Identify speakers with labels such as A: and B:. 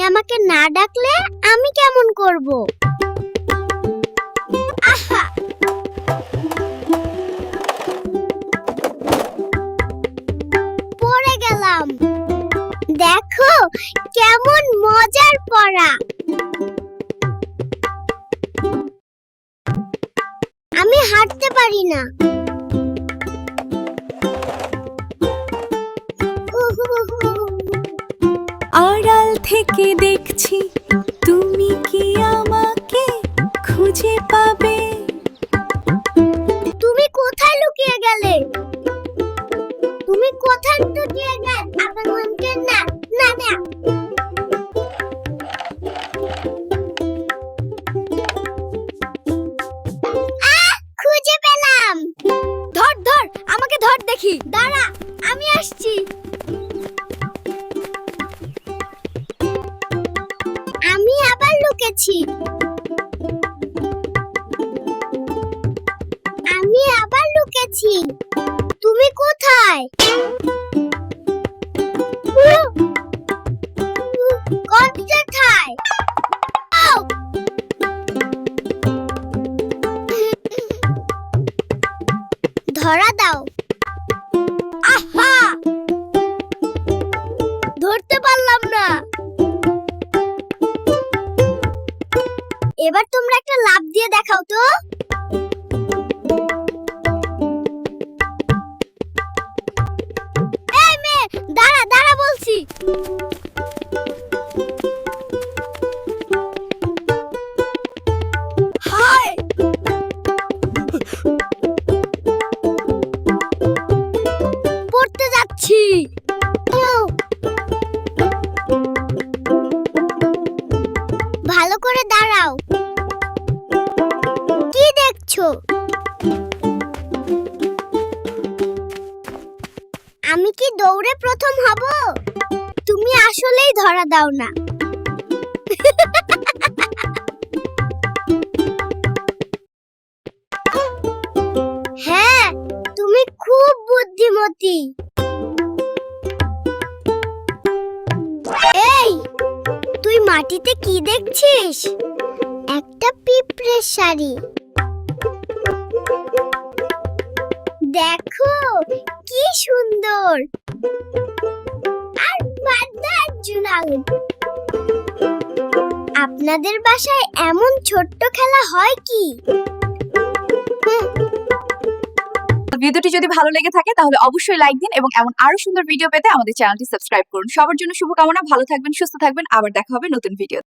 A: আমাকে না ডাকলে আমি কেমন করব? আহা! পড়ে গেলাম। দেখো কেমন মজার পড়া। আমি হাঁটতে পারি না।
B: আড়াল থেকে দেখছি তুমি কি আমাকে খুঁজে পাবে।
A: তুমি কোথায় লুকিয়ে গেলে? তুমি কোথায় লুকিয়ে গেলে? আমার মনকে না না না। খুঁজে পেলাম।
B: ধর ধর, আমাকে ধর দেখি।
A: দাঁড়া, আমি আসছি। আমি আবার লুকেছি। আমি আবার লুকেছি। তুমি কোথায়? কোথায়? ধরা দাও। আহা! ধরতে পারলাম না। এবার তোমরা একটা লাফ দিয়ে দেখাও তো। এই মেয়ে, দাঁড়া দাঁড়া বলছি। হায়! পড়তে যাচ্ছি। ভালো করে দাঁড়াও। কি দেখছো? আমি কি দৌড়ে প্রথম হব? তুমি আসলেই ধরা দাও না। হ্যাঁ, তুমি খুব বুদ্ধিমতী। এই, তুই মাটিতে কি দেখছিস? একটা পিঁপড়ের শাড়ি। দেখো কি সুন্দর। আর বাঁধার জুনাল। আপনাদের বাসায় এমন ছোট্ট খেলা হয় কি?
B: ভিডিওটি যদি ভালো লেগে থাকে তাহলে অবশ্যই লাইক দিন এবং এমন আরো সুন্দর ভিডিও পেতে আমাদের চ্যানেলটি সাবস্ক্রাইব করুন। সবার জন্য শুভকামনা। ভালো থাকবেন, সুস্থ থাকবেন। আবার দেখা হবে নতুন ভিডিও।